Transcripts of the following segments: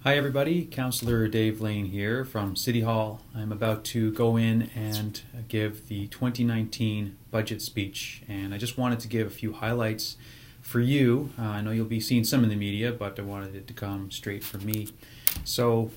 Hi everybody, Councillor Dave Lane here from City Hall. I'm about to go in and give the 2019 budget speech, and I just wanted to give a few highlights for you. I know you'll be seeing some in the media, but I wanted it to come straight from me. So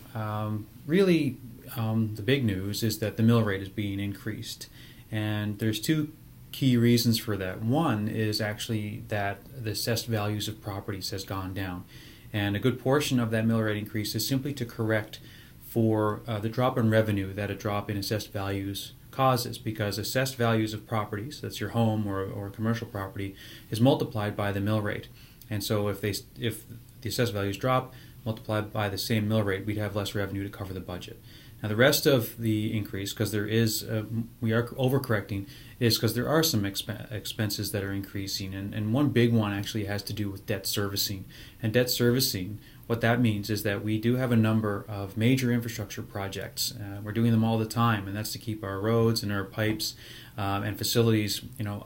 really the big news is that the mill rate is being increased, and there's two key reasons for that. One is actually that the assessed values of properties has gone down. And a good portion of that mill rate increase is simply to correct for the drop in revenue that a drop in assessed values causes, because assessed values of properties, that's your home or commercial property, is multiplied by the mill rate. And so if the assessed values drop, multiplied by the same mill rate, we'd have less revenue to cover the budget. Now the rest of the increase, because we are overcorrecting, is because there are some expenses that are increasing, and one big one actually has to do with debt servicing. And debt servicing, what that means is that we do have a number of major infrastructure projects. We're doing them all the time, and that's to keep our roads and our pipes and facilities,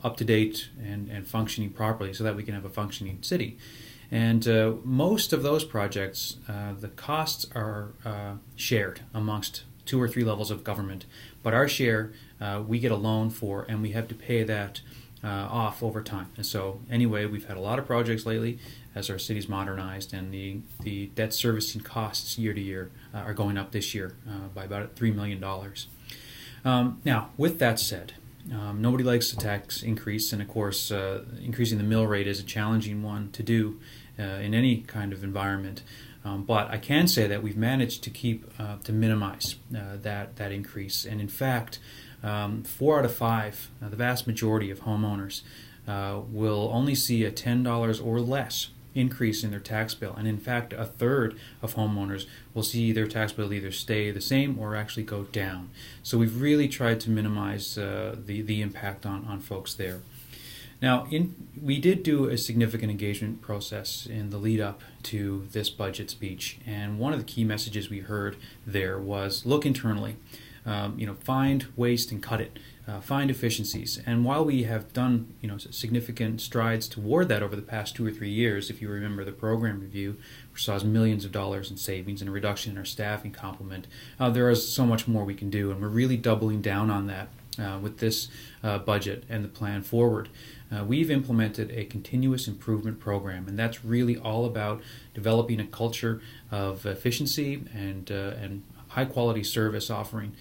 up to date and functioning properly, so that we can have a functioning city. And most of those projects, the costs are shared amongst 2 or 3 levels of government. But our share, we get a loan for, and we have to pay that off over time. And so anyway, we've had a lot of projects lately as our city's modernized, and the debt servicing costs year to year are going up this year by about $3 million. Now, with that said, nobody likes a tax increase, and of course increasing the mill rate is a challenging one to do in any kind of environment. But I can say that we've managed to minimize that increase. And in fact, 4 out of 5, the vast majority of homeowners will only see a $10 or less increase in their tax bill. And in fact, a third of homeowners will see their tax bill either stay the same or actually go down. So we've really tried to minimize the impact on folks there. Now, we did do a significant engagement process in the lead up to this budget speech, and one of the key messages we heard there was look internally. Find waste and cut it. Find efficiencies. And while we have done significant strides toward that over the past 2 or 3 years, if you remember the program review, which saw millions of dollars in savings and a reduction in our staffing complement, there is so much more we can do, and we're really doubling down on that with this budget and the plan forward. We've implemented a continuous improvement program, and that's really all about developing a culture of efficiency and high-quality service offering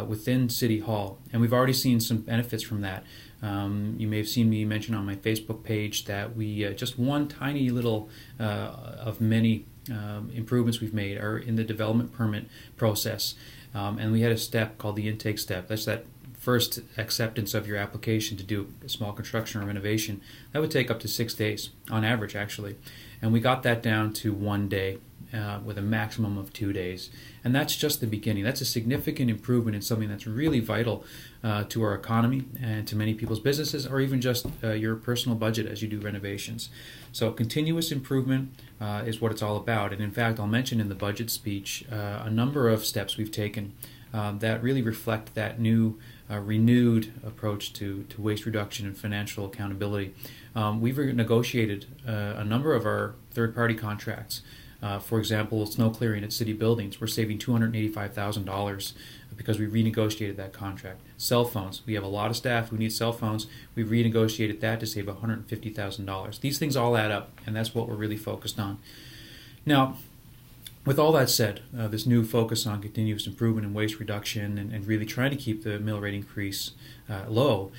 within City Hall. And we've already seen some benefits from that. You may have seen me mention on my Facebook page that we just one tiny little of many improvements we've made are in the development permit process. And we had a step called the intake step. That's that first acceptance of your application to do a small construction or renovation. That would take up to 6 days on average, actually. And we got that down to 1 day with a maximum of 2 days. And that's just the beginning. That's a significant improvement in something that's really vital to our economy and to many people's businesses, or even just your personal budget as you do renovations. So continuous improvement is what it's all about. And in fact, I'll mention in the budget speech a number of steps we've taken that really reflect that new renewed approach to waste reduction and financial accountability. We've negotiated a number of our third-party contracts. For example, snow clearing at city buildings, we're saving $285,000 because we renegotiated that contract. Cell phones, we have a lot of staff who need cell phones. We've renegotiated that to save $150,000. These things all add up, and that's what we're really focused on. Now, with all that said, this new focus on continuous improvement and waste reduction and really trying to keep the mill rate increase low,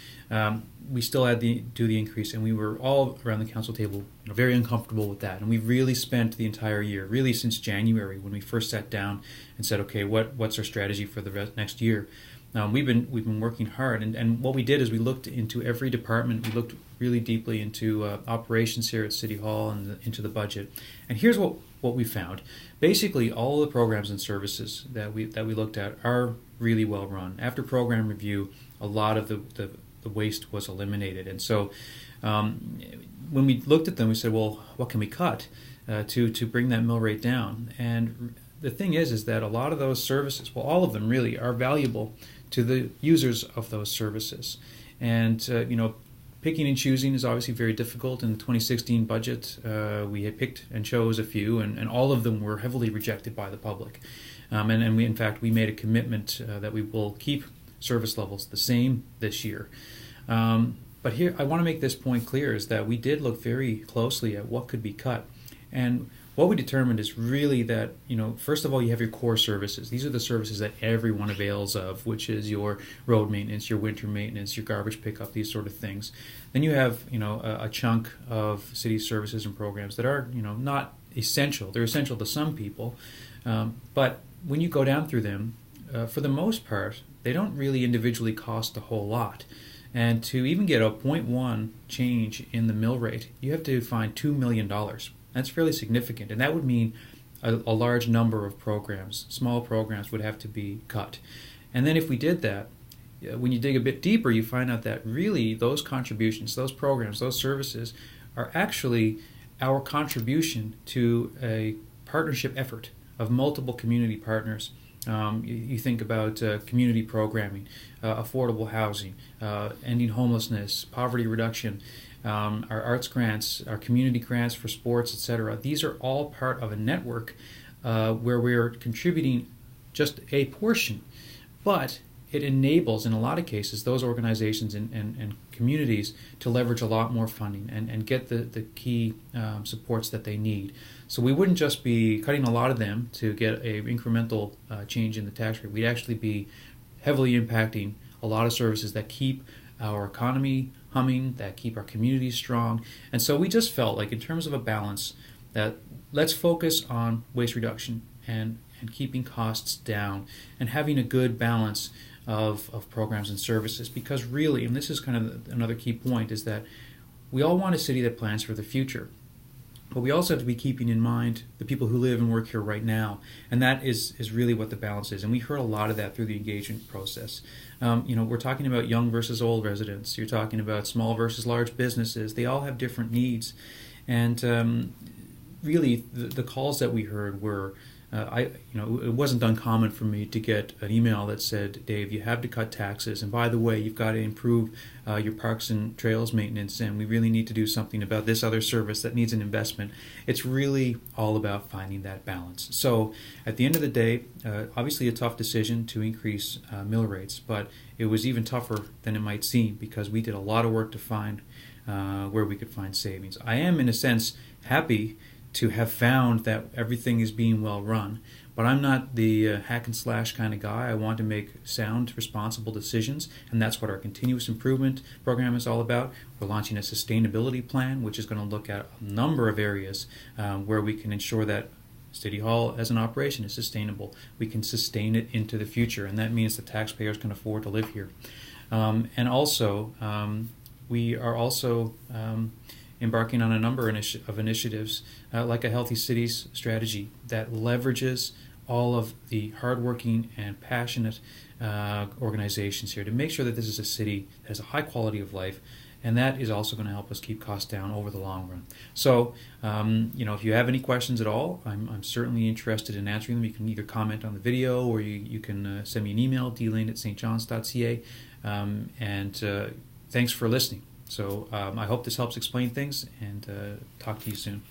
we still had to do the increase, and we were all around the council table very uncomfortable with that. And we've really spent the entire year, really since January when we first sat down and said, okay, what's our strategy for the next year? We've been working hard, and what we did is we looked into every department. We looked really deeply into operations here at City Hall and into the budget. And here's what we found. Basically, all the programs and services that we looked at are really well run. After program review, a lot of the waste was eliminated. And so when we looked at them, we said, well, what can we cut to bring that mill rate down? And the thing is that a lot of those services, well, all of them really, are valuable to the users of those services. And, picking and choosing is obviously very difficult. In the 2016 budget, we had picked and chose a few, and all of them were heavily rejected by the public. And we, in fact, we made a commitment that we will keep service levels the same this year. But here, I want to make this point clear, is that we did look very closely at what could be cut. And what we determined is really that, first of all, you have your core services. These are the services that everyone avails of, which is your road maintenance, your winter maintenance, your garbage pickup, these sort of things. Then you have, a chunk of city services and programs that are, not essential. They're essential to some people. But when you go down through them, for the most part, they don't really individually cost a whole lot. And to even get a 0.1 change in the mill rate, you have to find $2 million. That's fairly significant, and that would mean a large number of programs, small programs, would have to be cut. And then if we did that, when you dig a bit deeper, you find out that really those contributions, those programs, those services are actually our contribution to a partnership effort of multiple community partners. You think about community programming, affordable housing, ending homelessness, poverty reduction, our arts grants, our community grants for sports, etc. These are all part of a network where we're contributing just a portion, but it enables, in a lot of cases, those organizations and communities to leverage a lot more funding and get the key supports that they need. So we wouldn't just be cutting a lot of them to get a incremental change in the tax rate. We'd actually be heavily impacting a lot of services that keep our economy humming, that keep our communities strong. And so we just felt like, in terms of a balance, that let's focus on waste reduction and keeping costs down and having a good balance of programs and services. Because really, and this is kind of another key point, is that we all want a city that plans for the future. But we also have to be keeping in mind the people who live and work here right now. And that is really what the balance is. And we heard a lot of that through the engagement process. We're talking about young versus old residents. You're talking about small versus large businesses. They all have different needs. And really, the calls that we heard were, it wasn't uncommon for me to get an email that said, Dave, you have to cut taxes, and by the way, you've got to improve your parks and trails maintenance, and we really need to do something about this other service that needs an investment. It's really all about finding that balance. So at the end of the day, obviously a tough decision to increase mill rates, but it was even tougher than it might seem, because we did a lot of work to find where we could find savings. I am, in a sense, happy to have found that everything is being well run. But I'm not the hack and slash kind of guy. I want to make sound, responsible decisions, and that's what our continuous improvement program is all about. We're launching a sustainability plan, which is going to look at a number of areas where we can ensure that City Hall as an operation is sustainable. We can sustain it into the future, and that means the taxpayers can afford to live here. And also, we are also embarking on a number of initiatives like a Healthy Cities strategy that leverages all of the hardworking and passionate organizations here to make sure that this is a city that has a high quality of life, and that is also going to help us keep costs down over the long run. So, if you have any questions at all, I'm certainly interested in answering them. You can either comment on the video, or you can send me an email, dlane@stjohns.ca, and thanks for listening. So I hope this helps explain things, and talk to you soon.